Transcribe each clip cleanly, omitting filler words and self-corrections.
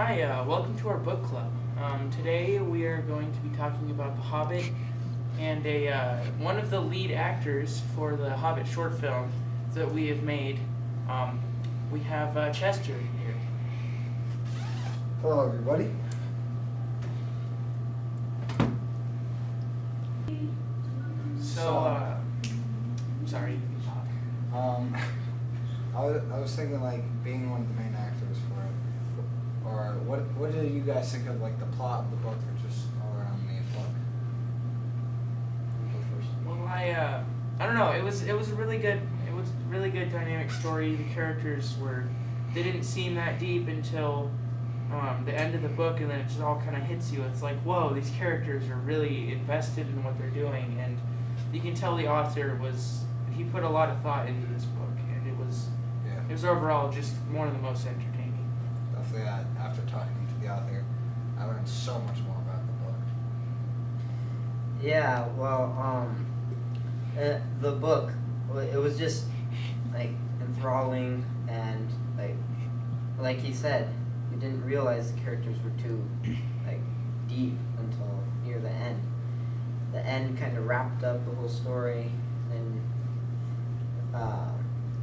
Hi, welcome to our book club. Today we are going to be talking about The Hobbit and one of the lead actors for the Hobbit short film that we have made. We have Chester here. Hello, everybody. Sorry, you can talk. I was thinking like being one of the main actors for it, or what did you guys think of like the plot of the book, or just all around the book? You go first. Well, I don't know. It was a really good dynamic story. The characters they didn't seem that deep until the end of the book, and then it just all kind of hits you. It's like, whoa, these characters are really invested in what they're doing, and you can tell the author he put a lot of thought into this book, and it was overall just one of the most entertaining. Definitely, after talking to the author, I learned so much more about the book. Yeah, well, the book, it was just like enthralling, and like he said, we didn't realize the characters were too deep until near the end. The end kind of wrapped up the whole story, and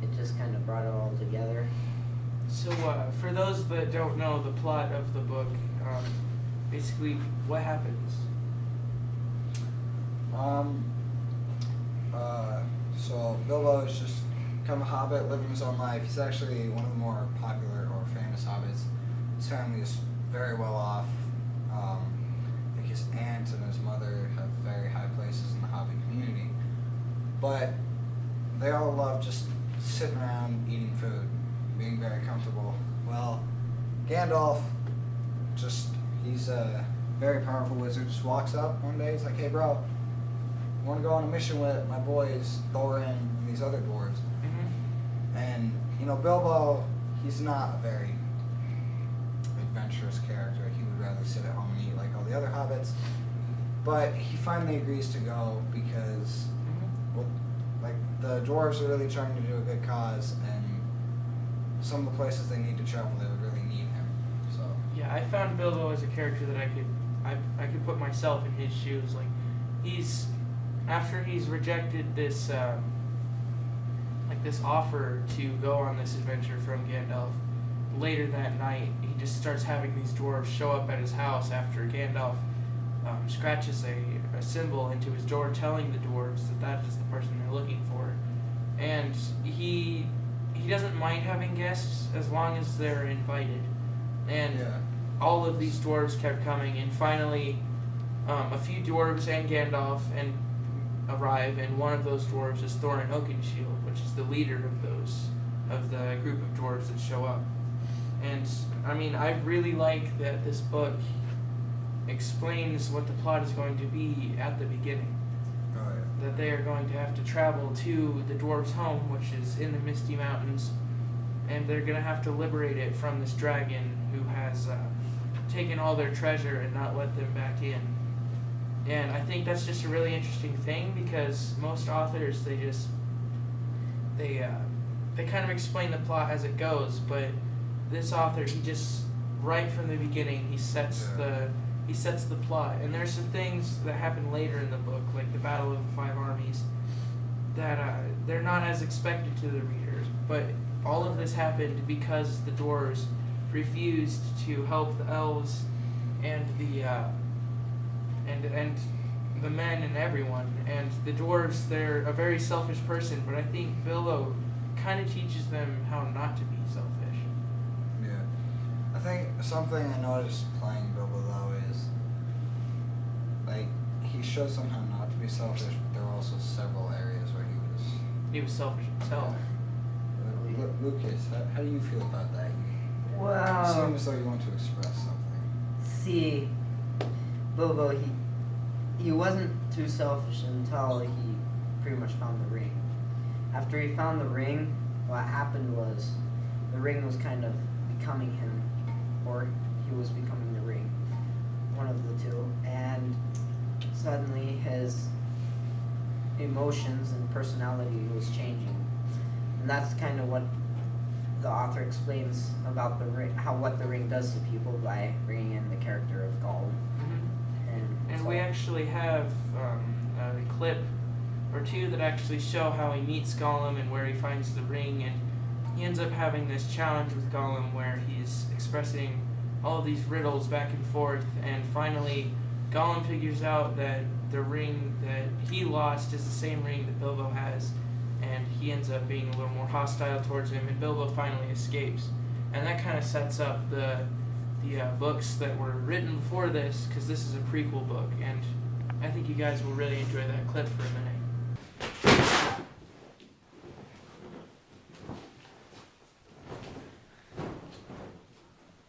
it just kind of brought it all together. So, for those that don't know the plot of the book, basically, what happens? So Bilbo is just become a hobbit, living his own life. He's actually one of the more popular or famous hobbits. His family is very well off. I think his aunt and his mother have very high places in the hobbit community. But they all love just sitting around eating food, being very comfortable. Well, Gandalf, he's a very powerful wizard, just walks up one day, he's like, hey bro, I want to go on a mission with my boys, Thorin, and these other dwarves. Mm-hmm. And, Bilbo, he's not a very adventurous character. He would rather sit at home and eat like all the other hobbits. But he finally agrees to go because, the dwarves are really trying to do a good cause, and some of the places they need to travel, they would really need him. So Yeah, I found Bilbo as a character that I could put myself in his shoes. Like, after he's rejected this this offer to go on this adventure from Gandalf, later that night he just starts having these dwarves show up at his house after Gandalf scratches a symbol into his door telling the dwarves that is the person they're looking for. And he doesn't mind having guests as long as they're invited. And all of these dwarves kept coming, and finally a few dwarves and Gandalf arrive, and one of those dwarves is Thorin Oakenshield, which is the leader of the group of dwarves that show up. And I mean, I really like that this book explains what the plot is going to be at the beginning. Oh, yeah. That they are going to have to travel to the dwarves' home, which is in the Misty Mountains, and they're going to have to liberate it from this dragon who has taken all their treasure and not let them back in. And I think that's just a really interesting thing, because most authors, they kind of explain the plot as it goes, but this author, he just, right from the beginning, he sets the plot. And there's some things that happen later in the book, like the Battle of the Five Armies, that they're not as expected to the readers. But all of this happened because the dwarves refused to help the elves and the men and everyone. And the dwarves, they're a very selfish person, but I think Bilbo kind of teaches them how not to be selfish. Yeah. I think something I noticed playing Bilbo though is, he shows them how not to be selfish, but there were also several areas where He was selfish himself. Lucas, how do you feel about that? Well, You seem as though you want to express something. see, Bilbo, he wasn't too selfish until he pretty much found the ring. After he found the ring, what happened was the ring was kind of becoming him, or he was becoming the ring, one of the two, and suddenly his emotions and personality was changing, and that's kind of what the author explains about the ring, what the ring does to people by bringing in the character of Gollum. And so, we actually have a clip or two that actually show how he meets Gollum and where he finds the ring, and he ends up having this challenge with Gollum where he's expressing all of these riddles back and forth, and finally Gollum figures out that the ring that he lost is the same ring that Bilbo has, and he ends up being a little more hostile towards him, and Bilbo finally escapes. And that kind of sets up the books that were written before this, because this is a prequel book, and I think you guys will really enjoy that clip for a minute.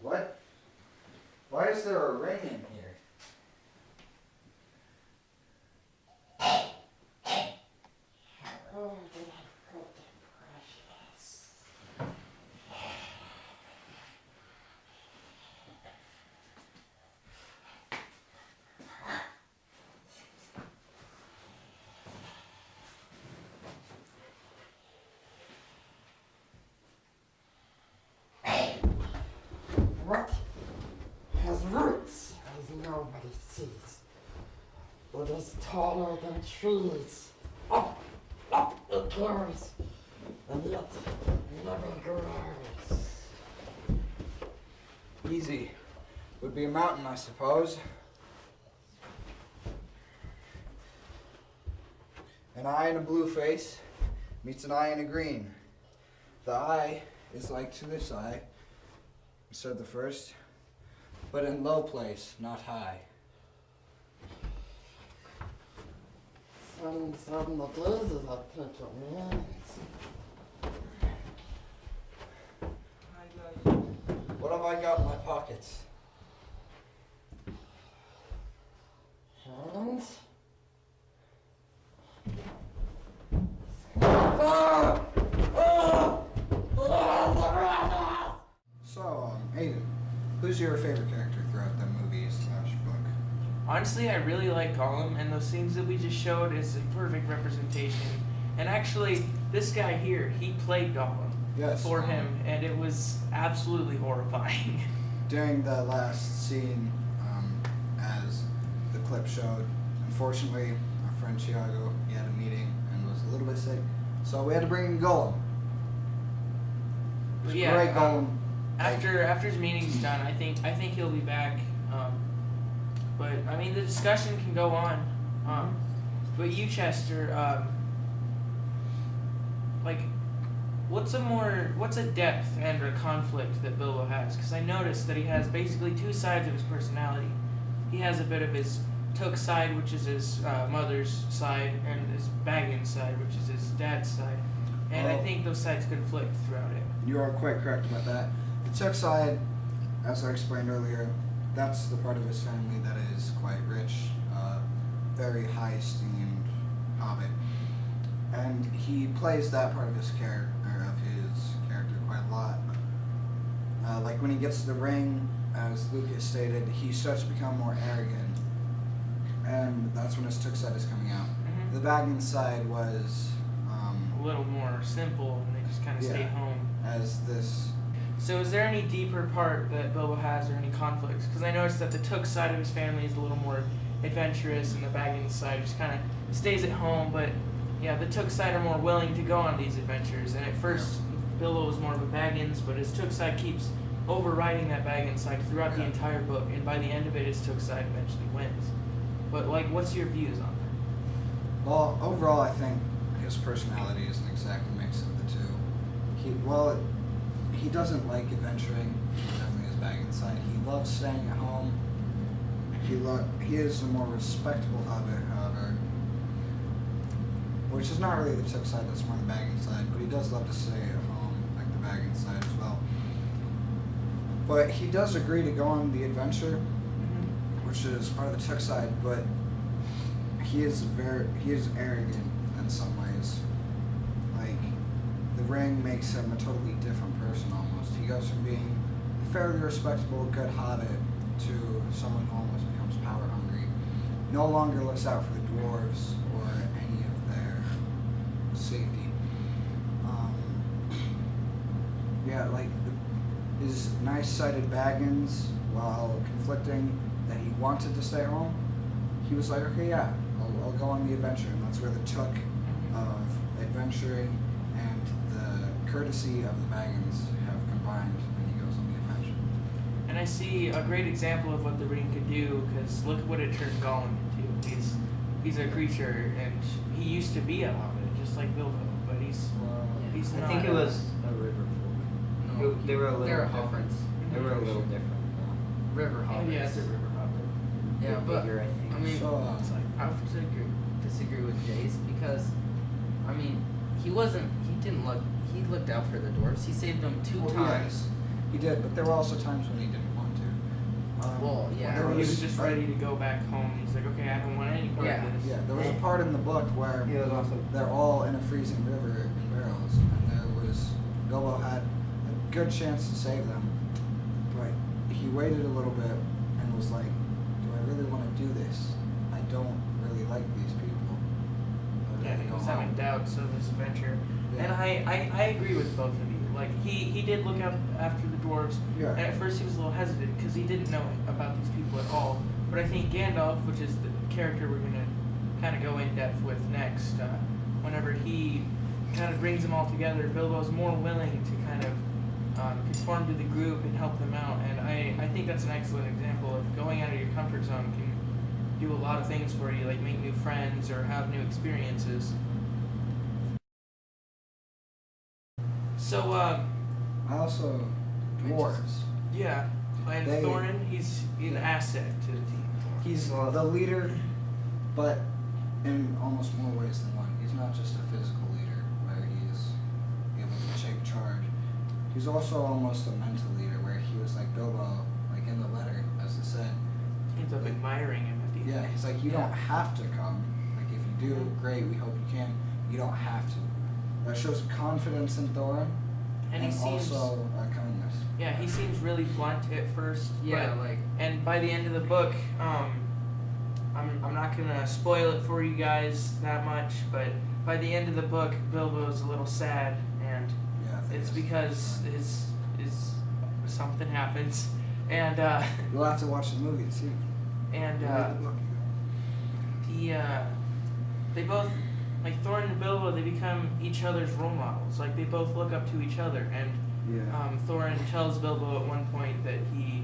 What? Why is there a ring in here? Oh, did I put the precious? What has roots as nobody sees? It is taller than trees. Up it goes, and yet never grows. Easy. Would be a mountain, I suppose. An eye in a blue face meets an eye in a green. The eye is like to this eye, said the first, but in low place, not high. Sun the daisies I think it means. What have I got in my pockets? Hands? So, Aiden, who's your favorite character throughout the movies slash book? Honestly, I really like Gollum, and those scenes that we just showed is a perfect representation. And actually, this guy here, he played Gollum for him, and it was absolutely horrifying. During the last scene, as the clip showed, unfortunately, our friend Thiago, he had a meeting and was a little bit sick, so we had to bring in Gollum. It was Yeah, great Gollum. After his meeting's done, I think he'll be back. But I mean, the discussion can go on. But you, Chester, like, what's a depth and a conflict that Bilbo has? Because I noticed that he has basically two sides of his personality. He has a bit of his Took side, which is his mother's side, and his Baggins side, which is his dad's side. And I think those sides conflict throughout it. You are quite correct about that. The Took side, as I explained earlier, that's the part of his family that is quite rich, very high esteemed hobbit, and he plays that part of his character quite a lot. Like when he gets the ring, as Lucas stated, he starts to become more arrogant, and that's when his Took side is coming out. Mm-hmm. The Baggins side was A little more simple, and they just kind of stay home. as this. So is there any deeper part that Bilbo has, or any conflicts? Because I noticed that the Took side of his family is a little more adventurous, and the Baggins side just kind of stays at home. But yeah, the Took side are more willing to go on these adventures. And at first, Bilbo was more of a Baggins, but his Took side keeps overriding that Baggins side throughout the entire book. And by the end of it, his Took side eventually wins. But like, what's your views on that? Well, overall, I think his personality is an exact mix of the two. He doesn't like adventuring, definitely his Baggins side. He loves staying at home. He is a more respectable hobbit, however, which is not really the Took side, that's more the Baggins side, but he does love to stay at home, like the Baggins side as well. But he does agree to go on the adventure, which is part of the Took side, but he is arrogant in some ways. Like, the ring makes him a totally different person almost. He goes from being a fairly respectable, good hobbit to someone who almost becomes power hungry. No longer looks out for the dwarves or any of their safety. Yeah, like his nice-sighted Baggins, while conflicting that he wanted to stay home, he was like, okay, yeah, I'll go on the adventure, and that's where the took of adventuring and the courtesy of the Baggins have combined when he goes on the adventure. And I see a great example of what the ring could do, because look at what it turned Gollum into. He's a creature, and he used to be a hobbit, just like Bilbo, but he's I not. think it was a river folk. No, They were a little they're a different. hobbits. They were a little different. River hobbits. Yeah, it's a river hobbit. Yeah, They're but bigger, I think. I mean, So, It's like I have to disagree with Jace because, I mean, he looked out for the dwarves. He saved them two well, times. yes, he did, but there were also times when he didn't want to. Well, yeah. there he was was- just ready to go back home. He's like, okay, I don't want any part Yeah. of this. Yeah, there was a part in the book where He was also they're all in a freezing river in barrels, and Bilbo had a good chance to save them, but he waited a little bit and was like, do I really want to do this? I don't really like these people. I'd Yeah, rather he go was having home." doubts of his adventure. Yeah. And I agree with both of you. Like, he did look out after the dwarves, Yeah. and at first he was a little hesitant because he didn't know about these people at all. But I think Gandalf, which is the character we're going to kind of go in depth with next, whenever he kind of brings them all together, Bilbo's more willing to kind of conform to the group and help them out. And I think that's an excellent example of going out of your comfort zone can do a lot of things for you, like make new friends or have new experiences. So, I also dwarves. yeah, and They- Thorin, he's an asset to the team. He's the leader, but in almost more ways than one. He's not just a physical leader where he's able to take charge. He's also almost a mental leader where he was like Bilbo, like in the letter, as it said. He ends up admiring him at the end. Yeah, he's like, you don't have to come. Like, if you do, great, we hope you can. You don't have to. That shows confidence in Thorin, And he seems, also kindness. yeah, he seems really blunt at first. Yeah, but, like and by the end of the book, I'm not gonna spoil it for you guys that much, but by the end of the book, Bilbo's a little sad, and Yeah, I think it's that's- because his something happens, and You'll have to watch the movie to see. and You read the book, you go. they both, like Thorin and Bilbo, they become each other's role models. Like, they both look up to each other, and Thorin tells Bilbo at one point that he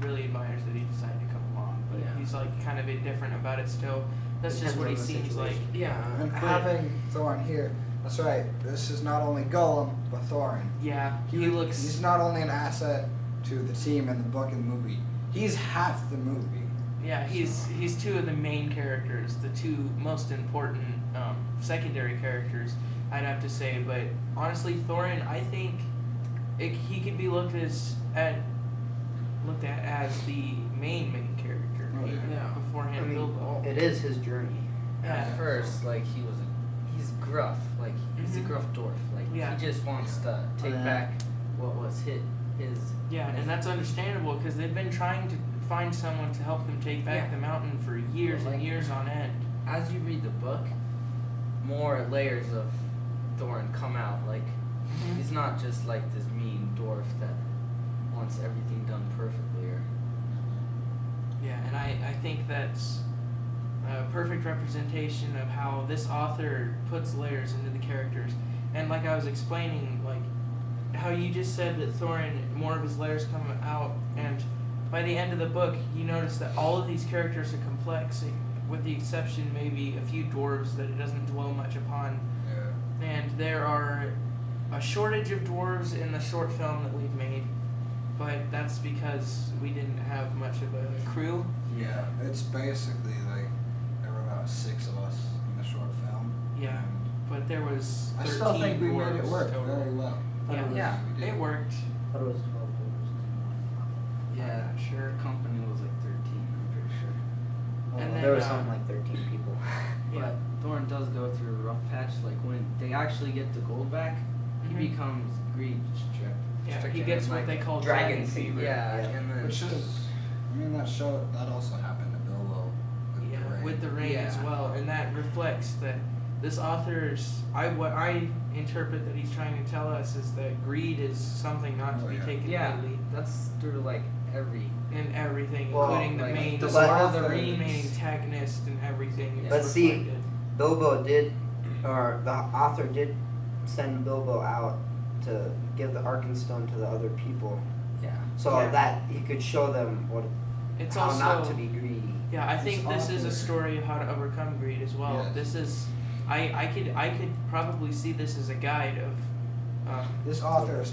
really admires that he decided to come along, but Yeah. he's like kind of indifferent about it still. That's just what he Depends on the seems like. situation. Yeah, And but- having Thorin here, that's right. This is not only Gollum, but Thorin. yeah, he He's looks. not only an asset to the team and the book and the movie. He's half the movie. Yeah, he's two of the main characters, the two most important secondary characters, I'd have to say. But honestly, Thorin, I think he could be looked at as the main character. Oh, yeah. Yeah. Beforehand, Bilbo. it is his journey. Yeah. at first, like he's gruff, like he's a Mhm. gruff dwarf, like Yeah. he just wants to take Yeah. back what was his. Yeah, and that's understandable because they've been trying to find someone to help them take back Yeah. the mountain for years and Like- years on end. As you read the book, more layers of Thorin come out. Like he's not just like this mean dwarf that wants everything done perfectly. Or Yeah, and I think that's a perfect representation of how this author puts layers into the characters. And like I was explaining, like how you just said that Thorin, more of his layers come out, and by the end of the book, you notice that all of these characters are complex, with the exception maybe a few dwarves that it doesn't dwell much upon. Yeah. And there are a shortage of dwarves in the short film that we've made, but that's because we didn't have much of a crew. Yeah. It's basically like there were about 6 of us in the short film. Yeah, And but there was 13 I still think we made it dwarves work total. very well. Yeah, Yeah, we did. it worked. I thought it was 12 yeah, I'm not sure. the company was like 13. I'm pretty sure. doors. And then, there was uh, something like 13 people. Yeah. But Thorin does go through a rough patch. Like when they actually get the gold back, Mhm. he becomes greed strict. Yeah, he stricken gets and, what like, they call dragon dragon fever. Yeah, Yeah. and then Which is, I mean, that also happened to Bilbo. Yeah, the ring. with the ring as Yeah. well, and that reflects that this author's what I interpret that he's trying to tell us is that greed is something not to be taken Yeah, lightly that's through like every. in everything, Well, including the like, main the Lord of the the Rings. main antagonist and everything. is But see, reflected. Bilbo did, or the author did send Bilbo out to give the Arkenstone to the other people, Yeah. so Yeah. that he could show them It's how also not to be greedy. yeah. I think this is a author- story of how to overcome greed as well. Yes. This is I could probably see this as a guide of This author is